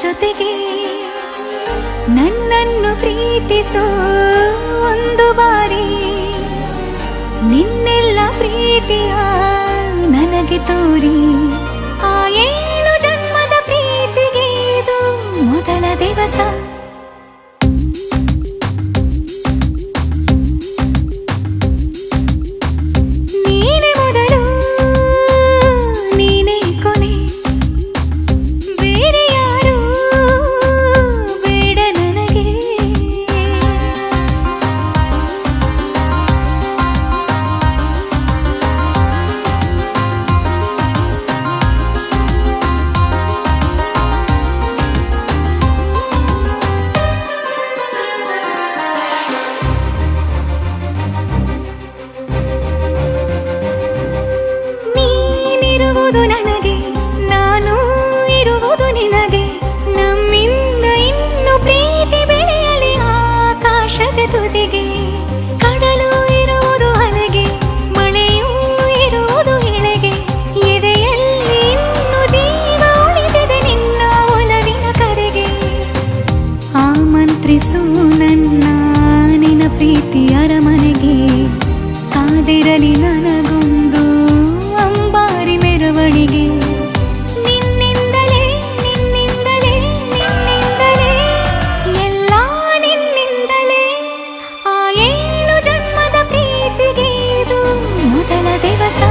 ಜೊತೆಗೆ ನನ್ನನ್ನು ಪ್ರೀತಿಸೋ ಒಂದು ಬಾರಿ ನಿನ್ನೆಲ್ಲ ಪ್ರೀತಿಯ ನನಗೆ ತೋರಿ ಆ 7 ಜನ್ಮದ ಪ್ರೀತಿಗೆ ಇದು ಮೊದಲ ದಿವಸ ನನಗೆ ನಾನು ಇರುವುದು ನಿನಗೆ ನಮ್ಮಿಂದ ಇನ್ನು ಪ್ರೀತಿ ಬೆಳೆಯಲಿ ಆಕಾಶದ ತುದಿಗೆ ಕಡಲು ಇರುವುದು ಅಲೆಗೆ ಮಳೆಯೂ ಇರುವುದು ಎಳೆಗೆ ಎದೆಯಲ್ಲಿ ಇನ್ನು ಜೀವ ಉಳಿದಿದೆ ನಿನ್ನ ಒಲವಿನ ಕರೆಗೆ ಆಮಂತ್ರಿಸು ನನ್ನ ನಿನ್ನ ಪ್ರೀತಿ ಅರಮನೆಗೆ ಕಾದಿರಲಿ ನನಗೊಂದು ಅಂಬಾರಿ ಮೆರವಣಿಗೆ ನಿನ್ನಿಂದಲೇ ನಿನ್ನಿಂದಲೇ ನಿನ್ನಿಂದಲೇ ಎಲ್ಲ ನಿನ್ನಿಂದಲೇ ಆ 7 ಜನ್ಮದ ಪ್ರೀತಿಗೆ ಇದು ಮೊದಲ ದಿವಸ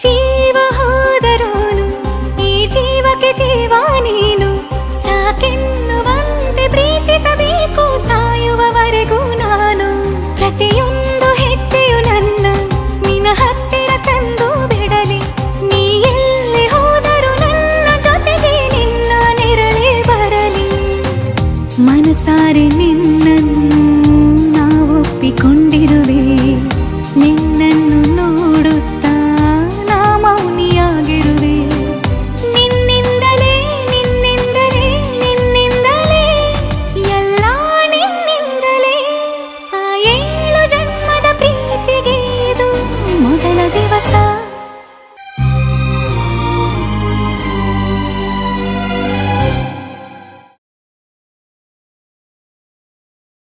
ಜೀವ ಹೋದರೋನು ಈ ಜೀವಕ್ಕೆ ಜೀವ ನೀನು ಸಾಕೆನ್ನುವಂತೆ ಪ್ರೀತಿಸಬೇಕು ಸಾಯುವವರೆಗೂ ನಾನು ಪ್ರತಿಯೊಂದು ಹೆಜ್ಜೆಯು ನನ್ನ ನಿನ್ನ ಹತ್ತಿರ ತಂದು ಬಿಡಲಿ ನೀ ಎಲ್ಲಿ ಹೋದರೂ ನನ್ನ ಜೊತೆಗೆ ನಿನ್ನ ನೆರಳೇ ಬರಲಿ ಮನಸಾರೆ ನಿನ್ನನ್ನು ನಾವು ಒಪ್ಪಿಕೊಂಡಿರುವೆ ನಿನ್ನ